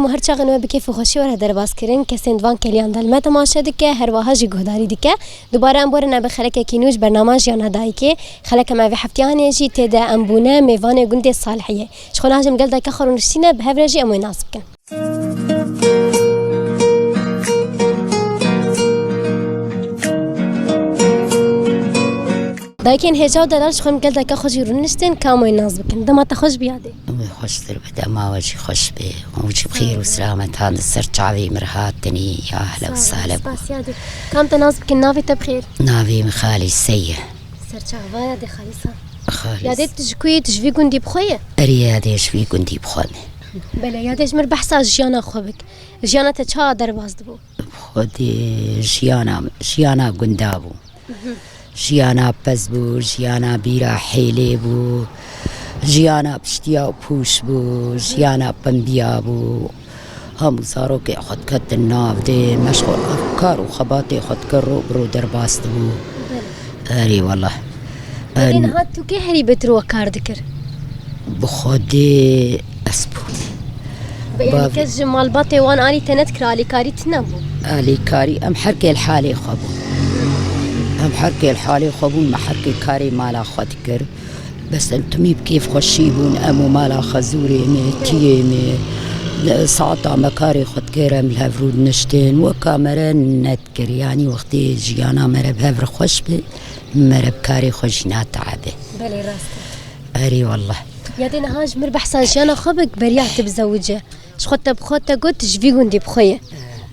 هر چاغنو بکیف خوشی ور در باز کرین که سندوان کلیان دل ما تماشا دکه هر واهج گهداری دکه دوباره ام برنا به خلک کینوش برنامج جان هدای که خلک ما في حفتیان جی تدا امبونه میوان گند صالحیه شخون هاجم قال دکه خورنشتینه به هفرجی امو ناسب کن لكن هجاو دلالش خون قال دكا خوش يرونشتن كامو الناس بكن دما تخوش بيادي خوش تر بدا ما وجه خوش به وجه بخير وسلامة هذا السرچاوي مرهاتني يا اهلا وسهلا بس يادي كم تناس بكن نافي تبخير نافي مخالي سيه سرچاوا يادي خالصا خالص يادي تجكوي تجفي كندي بخويه اريادي شوي كندي بخومه بلا يادي جمر بحثا جيانا خوبك جيانا تچا درباز دبو خودي جيانا گندابو جیانا پز بو جیانا بیرا حیله بو جیانا پشتیا و پوش بو جیانا پنبیا بو هم زارو که خود کت ناف ده مشغول افکار و خباتی خود کرو برو در باست بو اری والله این هات تو که هری بترو کار دکر بخودی اسبو يعني كز مال باطي وان آلي تنتكر آلي كاري تنبو آلي كاري أم حركي الحالي خبو هم حركي الحالي خبون ما حركي كاري مالا خدكر بس انتم بكيف خشيبون امو مالا خزوري مي تيمي ساعتا مكاري خدكر ام الهفرود نشتين وكامرا نتكر يعني وقتي جيانا مرب هفر خوش بي مرب كاري خوشنا تعبه بلي راستي اري والله يا دي نهاج مر بحسن جانا خبك بريعت بزوجه شخوت بخوت قلت جفي قندي بخويه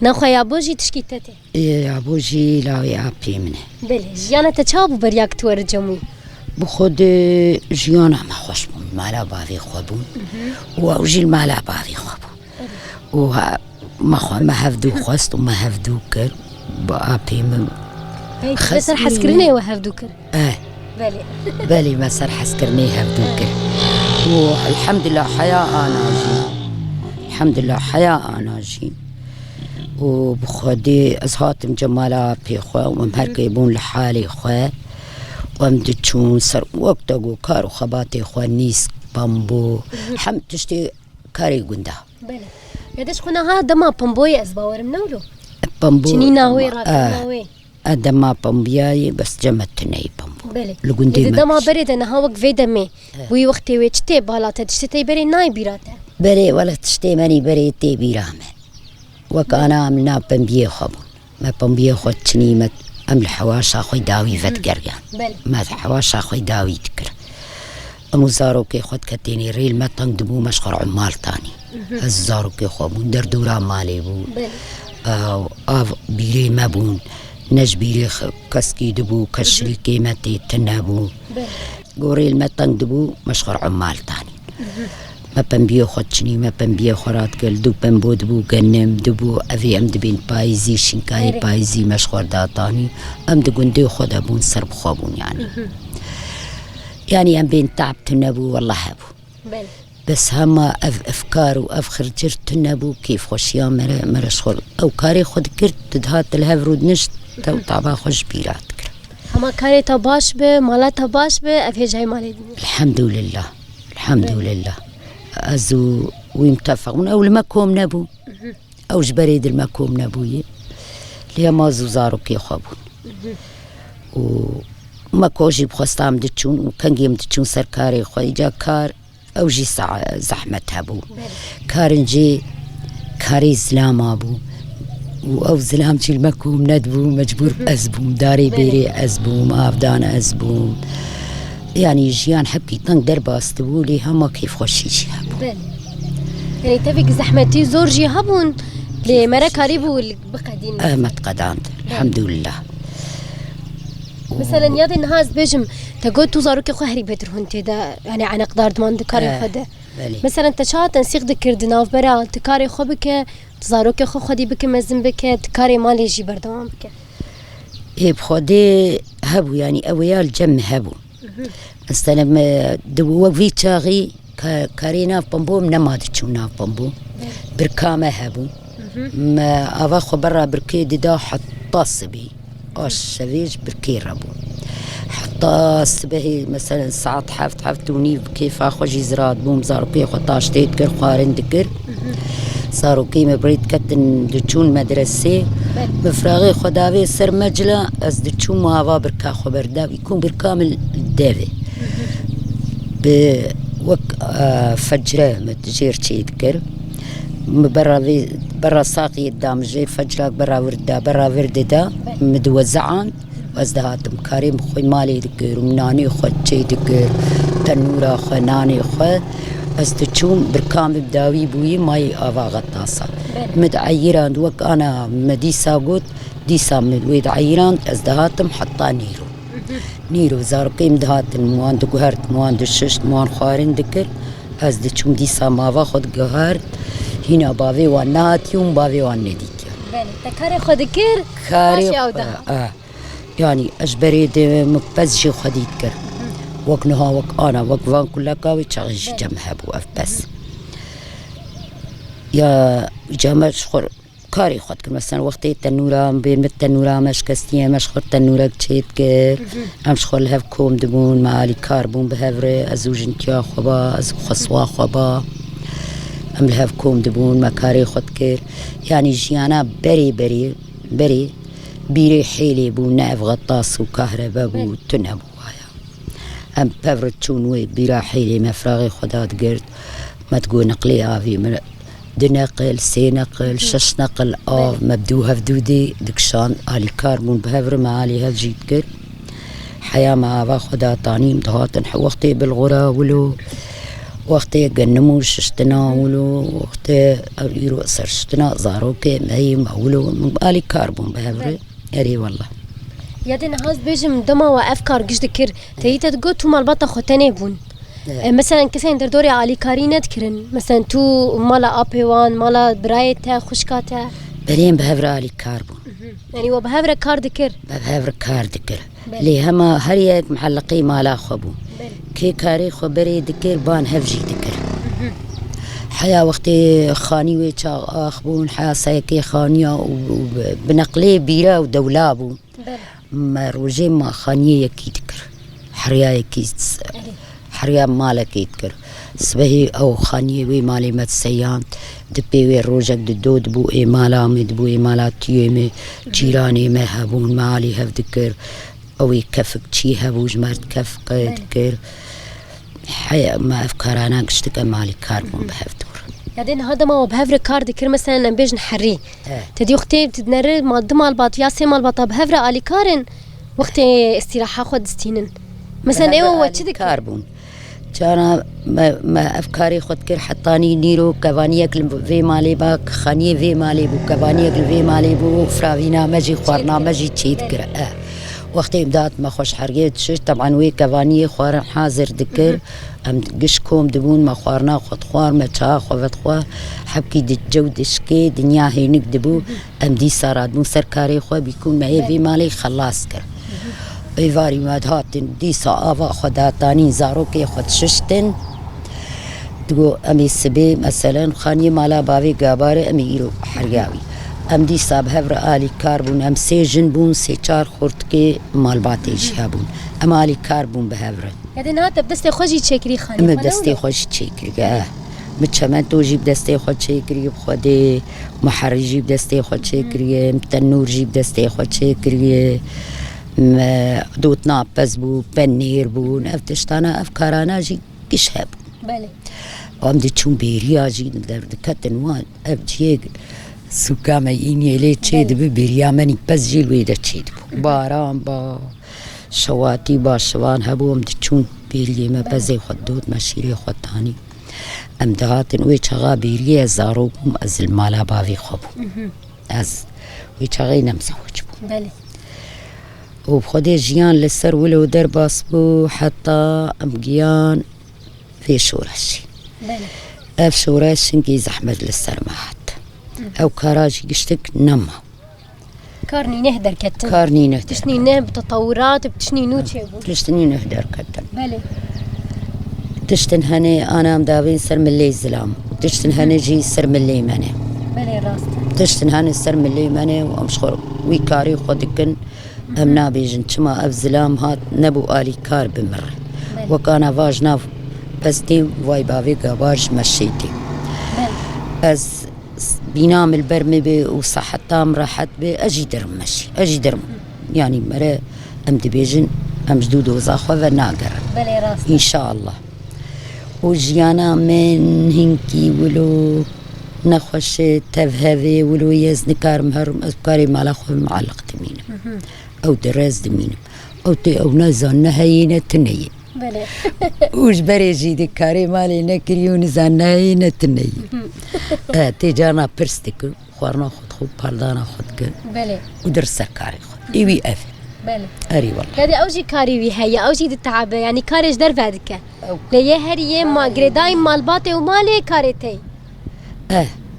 ناخو يا بوجي تشكيتتي يا بوجي لا يا بي منه بله جيانا تشابو برياك تور جموي بخود جيانا ما خوش بون مالا باوي خوبون ووجي المالا باوي خوبون وما خو ما هفدو خوست وما هفدو كر بابي من خسر حسكرني وهفدو كر بله بلي ما سر حسكرني هفدو كر والحمد لله حياة انا جي الحمد لله حياة انا جي وبخودي أزهات مجمالة بيخوا ومهركيبون لحالي خوا ومدتشون سر وقتقو كارو خباتي خوا نيس بامبو حم تشتي كاري قندا بله يدش خنا هذا ما بامبوي أزباور منولو بامبو شنيناوي راكناوي أدما بامبياي بس جمتني بامبو بله لقندي إذا ما بريد أنا هاوك في دمي وي وقتي ويشتي بالاته تشتي بري ناي بيراته بري ولا تشتي ماني بري تي بيرامه وكأنا عملنا بمبيه خبون ما بمبيه خدتني ما أم الحواشة خوي داوي فتقريان ما الحواشة خوي داوي تكر أموزاروكي خد كتيني ريل ما تنقدمو مشغر عمال تاني الزاروكي خبون دردورا مالي بو بيري ما بون نج بيري كسكي دبو كشري كيمتي تنابو قوريل ما تنقدمو مشغر عمال تاني ما بنبيه خدشني ما بنبيه خرات قل دو بنبو دبو جنم دبو أفي أم دبين بايزي شنكاي بايزي مشخور داتاني أم دقندي خد أبون سرب خابون يعني أم بين تعب تنبو والله هبو بس هما أفكار وأفخر جرت تنبو كيف خوشيا مرش خل أو كاري خد كرت تدهات الهفرود نشت تو طعبا خوش بيرات كر هما كاري تباش به مالا تباش به أفي جاي مالي الحمد لله الحمد لله أزو ويمتفقون أو المكوم نبو أو جبريد المكوم نبوي ليه ما زوزارو كي خابون وما كوجي بخستام دتشون وكان جيم دتشون سركاري خوي جا كار أو جي زحمة هبو كارنجي كاري زلام أبو أو زلام شي المكوم ندبو مجبور أزبوم داري بيري أزبوم أفدان أزبوم يعني جيان حبكي طنق دربا استبولي هما كيف خوشيشي هبو يعني تبك زحمتي زور جي هبون لمرا كاريبو بقدين ما تقدانت الحمد لله مثلا يادي نهاز بيجم تقول توزاروكي خو هري بدر هونتي دا يعني عن اقدار دمان دكاري خده مثلا تشات تنسيق دكر دناف برا تكاري خو بك تزاروكي خو خدي بك مزن بك تكاري مالي جي بردوام بك ايه بخدي هبو يعني اويال جم هبو مثلا دو وفي تاغي كارينا بامبو نما دتشونا بامبو بركامه هبو ما افاخو برا بركي دا حطاسبي الشبيج بركي ربو حطاسبي مثلا ساعات حفت ونيف كيف اخو جزرات بوم زاربي خطاش تيتكر قارن دكر زاروكي مبريد كتن دچون مدرسة بفراغي خداوي سر مجلة از دچون مهاوا بركا خبر دا يكون بالكامل دافي بوك فجرة متجير تشيدكر برا ساقي الدامجي فجرة برا ورد دا مدوزعان وازدهاتم كريم خوي مالي دكر ومناني خو تشي دكر تنورا خو ناني خو ازدچوم بركامل داوي بوي ماي آوا غطاسا مدعيران وك انا مديسا قوت ديسا مدويد عيران ازدهاتم حطا نيرو زارقي مدهاتن موان دقهرت موان دششت موان خوارن دكر ازدچوم ديسا ماوا خود قهرت هنا باوي وان نهاتيوم باوي وان نديتيا تكاري خود كير كاري يعني اجبريد مبزجي خديت كر وك نها وك انا وك فان كلها كاوي تشغيش جمعها بوقف بس يا جامع شخور كاري خود كر مثلا وقت التنورة بين التنورة مش كستيا مش خور تنورة تشيت كر ام شخور لهف كوم دبون معالي كاربون بهفري ازوج انتيا خبا ازو خصوا خبا ام لهف كوم دبون ما كاري خود كر يعني جيانا بري بيري حيلي بو نعف غطاس وكهرباء بو تنهب ام بفرد تشونوي بيرا حيلي مفراغي خدات قرد ما تقول نقلي افي من دنقل سينقل شش نقل مبدوها فدودي دكشان الي كاربون بهفر معالي هف جيت قرد حياة مع افا خدا طانيم دهاتن وقتي بالغرا ولو وقتي قنمو ششتنا ولو وقتي يرو سرشتنا زاروكي مهيم ولو الي كاربون بهفر اري والله يادين هاز بيجم دما وافكار قش دكر تيتا تقول تو مالبطة خوتاني بون مثلا كسين دردوري علي كاري ندكرن مثلا تو مالا ابيوان مالا برايتا خشكاتا برين بهفر الي كاربون يعني وبهفر كار دكر بهفر كار دكر لي هما هريك محلقي مالا خبو كي كاري خبري دكر بان هفجي دكر حيا وقتي خاني ويتشا اخبون حيا سايكي خانيا وبنقلي بيرا ودولابو ما روجي ما خانية يكي تكر حريا يكي حريا مالك يتكر سبهي او خانية وي مالي متسيان دبي وي روجك دود بو اي مالا مدبو اي مالا تيومي جيراني ما هبون مالي هف دكر او يكفك تشي هبوج مرد كفك دكر حيا ما افكارانا قشتك مالي كاربون بهفتور يادين هذا ما بهفر كار دكر مثلا نبيج نحري تدي وقتي بتدنر ما دمال باط يا سي مال باط بهفر علي كارن وقتي استراحه خد استينن مثلا ايوه تشدك كاربون كان ما افكاري خد كر حطاني نيرو كفانيك في مالي باك خانيه في مالي بو كفانيك في مالي بو فرافينا ماجي خورنا ماجي تشيت كر وقتي بدات ما خوش حريت شش طبعا وي كفانيه خوار حاضر دكر ام قشكم دبون ما خوارنا خد خوار ما تا خوات خوا حبكي دجود شكي دنيا هي نكدبو ام دي صارات مو سركاري خو بيكون معي في مالي خلاص كر ايفاري ما هاتن دي صافا خداتاني زاروكي خد ششتن تقول امي سبي مثلا خاني مالا بافي قاباري امي يرو حرياوي ام دي صاب هفر الي كاربون ام سيجن بون سي چار خورتكي مال باتيش هابون ام الي كاربون بهفر يادين هات بدستي خوجي تشكري خاني ام بدستي خوش تشكري متشمن تو جيب دستي خود تشكري بخودي محرج جيب دستي خود تشكري تنور جيب دستي خود تشكري دوت نابز بو بنير بو نفتشتانا افكارانا جي كشهب بله وام دي تشون بيريا جي دكتن وان افجيق سوكا ما يني لي تشيد ببيريا مني بس جي الويدا تشيد باران با شواتي با شوان هبو ام دي تشون بيريا ما بزي خود دوت ما شيري خود تاني ام دهاتن وي چغا بيريا زارو بوم از المالا باوي خبو از وي چغي نمسوج بو بله وبخدي جيان للسر ولو درباس بو حتى امجيان في شورش بله اف شورش نجي زحمة للسر ما حتى او كراجي قشتك نما كارني نهدر كتن كارني نهدر بتشني نه بتطورات بتشني نوتشي تشتني نهدر كتن بله تشتن هني انا مداوين سر ملي زلام تشتن هني جي سر ملي مني بله راست تشتن هني سر ملي مني وامشخور ويكاري خودكن ام نابيجن كما افزلام هات نبو الي كار بمر وكان فاجنا بس دي واي بافي قاباج مشيتي از بينام البرمي بي وصحة تام راحت بي أجي درم ماشي أجي درم يعني مرة أم دبيجن أم جدود وزاخوة وناقر بلي راس إن شاء الله وجيانا من هنكي ولو نخوش تفهذي ولو يزنكار مهرم أذكاري مالاخو معلق تمينم أو دراز دمينم أو نزان نهينا تنية بلي وش بريجي دي كاري مالي نكريو نزان نهينا تنية تيجانا برستك خوارنا خود خوب باردانا خود بلي ودرسا كاري خود إيوي أف بلي أري والله هذه أوجي كاري وهي أوجي التعب يعني كاريش در بعدك ليه هريه ما جريداي مال باطي ومالي كاريتي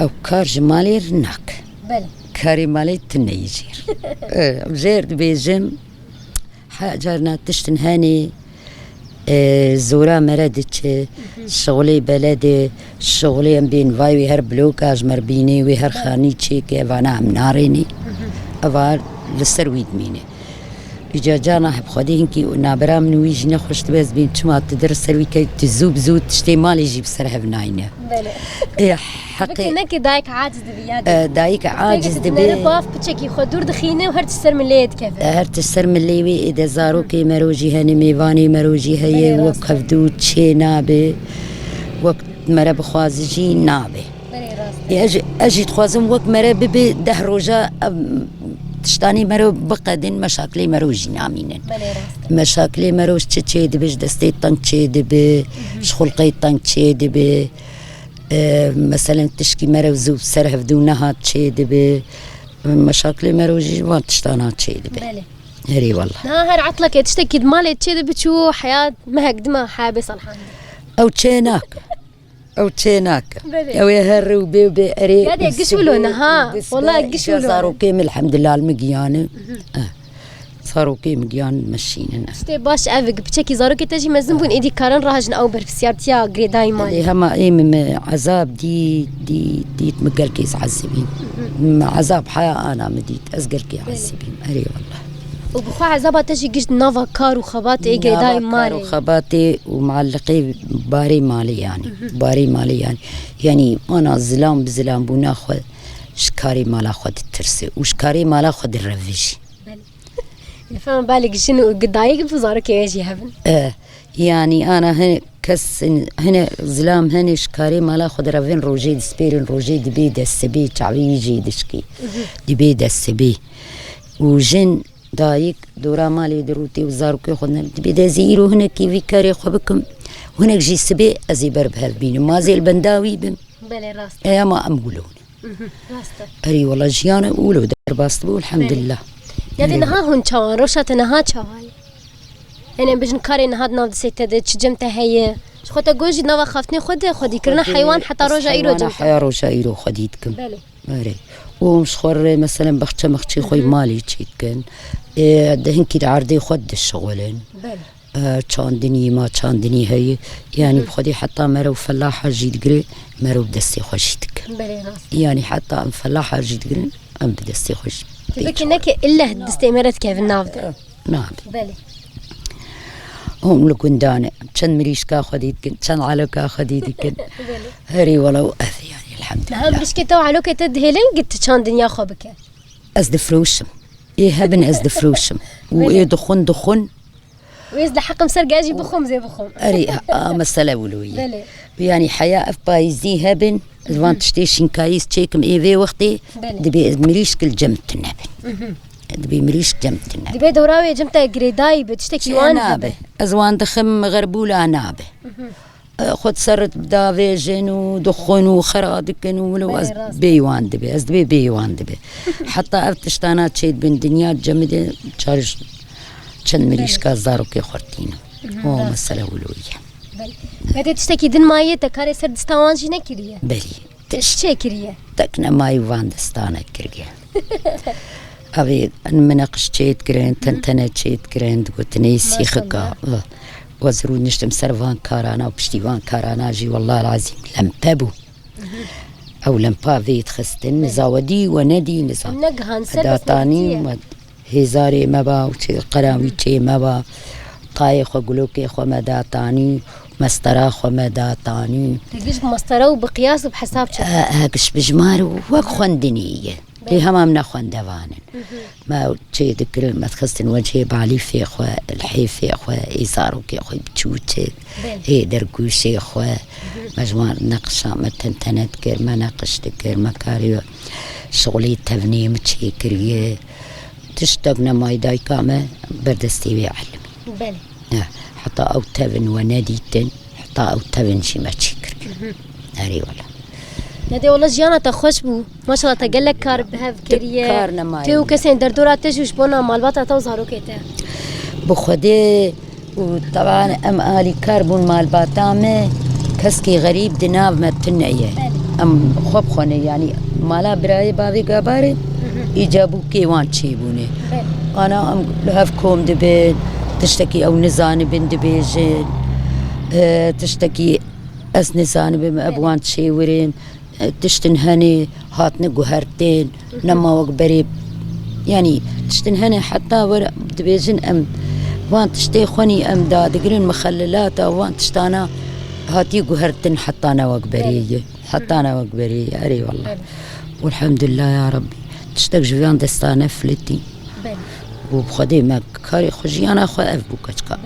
أو كارج مالي رناك بلي كاري مالي تنيجير جير بيجم حاجرنا تشتن هاني زورا مردت شغلي بلدي شغلي بين فاي هر بلوكاج مربيني وهر خاني تشيكي وانا عم ناريني أفار للسرويد ميني إجا جانا حب خدين كي نابرا من ويجي نخش تبز بين شما تدرس سروي كي تزوب زود تشتي مالي يجيب سرها بناينة بلي إيه بكي حقي نكي دايك عاجز دبياد دايك عاجز دبي دبي باف بتشكي خدور دخينه وهرت السر من ليد كيف هرت السر من الليوي إذا زاروكي مروجي هني ميواني مروجي هي وقف دود شي نابي وقت مرا بخوازجي نابي بلي راس أجي تخوازم وقت مرا ببي دهروجا تشتاني مرو بقدن مشاكلي مروجي نامينن بلي راس مشاكلي مروج تشي دبي دستي طنك تشي دبي شخلقي طنك تشي دبي مثلا تشكي مرو زوب سرها بدونها تشي دبي مشاكلي مروجي وان تشتانا تشي دبي بلي هري والله نهار عطلك تشتكي مالي تشي بتشو حياة ما هقدمها حابس الحين أو تشيناك أو تشيناك بلي. أو يهرو بي أري قاعد يقشولون ها والله يقشولون صاروا كيم الحمد لله المقيانة صاروا كيم مقيان مشينا شتي باش افق بتشكي زاروكي تجي مزنبون ايدي كارن راهجن او برفسيارتيا غريداي مالي اللي هما إيه عذاب دي تمقل كيس عذبين عذاب حياة أنا مديت أزقل كي عذبين أري والله وبخوا عذابها تجي قشت نافا كار وخبات اي غريداي مالي خباتي ومعلقي باري مالي يعني يعني أنا زلام بزلام بناخذ شكاري مالا خد الترسي وشكاري مالا خد الرفيجي فهم بالك شنو قدايق بزارك يجي هبن يعني أنا هنا زلام هنا شكاري مالا خد رفين روجي دسبيرين روجي دبي دسبي تعبي يجي دشكي دبي دسبي وجن دايق دورا مالي دروتي وزارك ياخذنا دبي دزيرو هنا كيفي كاري خبكم هناك جي سبي أزي بربها بين ما زي البنداوي بن بلي راس يا ما أمقولون راسته أري والله جيانا أولو درباستبو الحمد لله يعني نها هون شوان روشات نها شوال يعني بجن كاري نهاد ناف دسيتة تشجمتها هي خود جوجي نوا خافتني خدي كرنا حيوان حتى رجع يرو جمتا حيا رجع يرو خديتكم بلي أري ومش خور مثلا بختش مختي خوي مالي تشيتكن دهن كي عردي خد الشغلين بلي تشاندني ما تشاندني هي يعني بخدي حتى مرو فلاحة جيت قري مرو بدستي خوشتك بلي راس يعني حتى فلاحة جيت قري أم بدستي خوش كيفك انك الا دستمرت كيف النافذ نعم بلي هم لكندانة كان مريشكا خديتكن كان علوكا خديتكن هري ولو أث يعني الحمد لله نعم بشكي تو علوك تدهلين قلت كان دنيا خبك أزد فروشم إيه هبن أزد فروشم وإيه دخن ويزد حق مسرقة أجي بخوم زي بخوم أري مسألة ولوية بلي يعني حياة بايزي هبن الوان تشتيشين كايس تشيكم إيه في وقتي دبي مريشك الجمت النبن دبي مريش جمت النبن دبي دوراوي جمتا غريداي بتشتكي وان نابه أزوان دخم غربولا نابه خد سرت بدافيجن ودخن وخرادكن ولو بيوان دبي دبي بيوان دبي حتى أفتشتانات شيء بين دنيا جمدة تشارج كان مريش كازاروكي خورتينا هو مسألة ولوية بلي تشتكي دن مايه تكاري سر دستاوان جينا كريه بلي تشتكي كريه تكنا ماي وان دستانا كريه أبي مناقش شيت كرين تنتنا شيت كرين قلت نيسي خكا وزرود نشتم سرفان كارانا وبشتيوان كارانا جي والله العظيم لم بابو أو لم بافيت خستن نزاودي وندي نزا نقهان داتاني هزاري مبا وشي قراوي شي مبا طايخ وقلوكي خو مداتاني مسترا خو مداتاني تجيش بمسطرة وبقياس وبحساب شو هاكش بجمار وك خوندنية لي همام نخوان دوانن ما تشي ذكر ما تخستن وجهي بعلي في اخوة الحي في اخوة ايزارو كي اخوة بتشوتك هي درقوشي اخوة مجموعة نقشة ما تنتنتكر ما ناقشتكر ما كاريو شغلي تبني متشي كريه تشتغنا ماي داي كامة بردستي بيعلمي بلي حتى او تبن وناديتن حتى او تبن شي ما تشكر هاري ولا ندي والله جيانا تخش بو ما شاء الله تقلك كار بهاف كريه كارنا ماي تو كسين دردورات تجوش بونا مالباتا توزارو كيتا بخدي وطبعا ام آلي كاربون مال باتامه كسكي غريب دناف ما تنعيه ام خوب خوني يعني مالا براي بابي قباري يجابو كيوان تشيبوني انا ام لهف كوم دبين تشتكي او نزان بن دبيجين تشتكي اس نزان بن ابوان تشيورين تشتنهني هاتن قهرتين نما وقبريب يعني تشتنهني حتى ورا دبيجن ام وان تشتي خوني ام دادقرين مخللات وان تشتانا هاتي قهرتن حتى انا وقبريه حتى انا وقبريه اري والله والحمد لله يا ربي تشتاق جوان دستانه فلتي وبخدي ما كاري خجيانا اخو اف بوكاشكا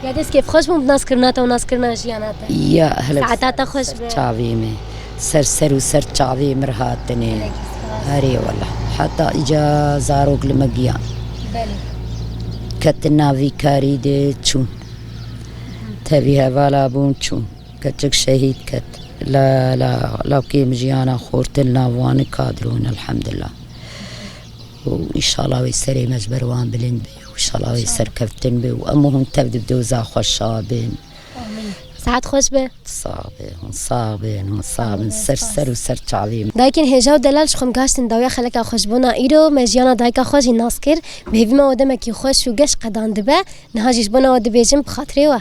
يا ديس كيف خوش بو بناس كرناتا وناس كرنا جياناتا يا هلا ساعتاتا خوش تعظيمي سر وسر تعظيم رهاتني هاري والله حتى اجا زاروق لمقيان بلي كتنا في كاري دي تشون تبيها بالا بون تشون كتشك شهيد كت لا لو كي مجيانا خورتلنا وان كادرون الحمد لله وإن شاء الله ويسري مجبروان بلين بي وإن شاء الله ويسر كفتن بي وأمهم تبدو بدوزا خوشابين ساعات خوش به صابين سر وسر تعظيم دایکن هجاو دلالش خم گاشتن داویا خلک خوش بونا ایرو مجیانا دایکا خوشی ناس کر به هیوی ما ودمکی خوش و گش قدان دبه نهاجیش بونا ود بیجم بخاطره و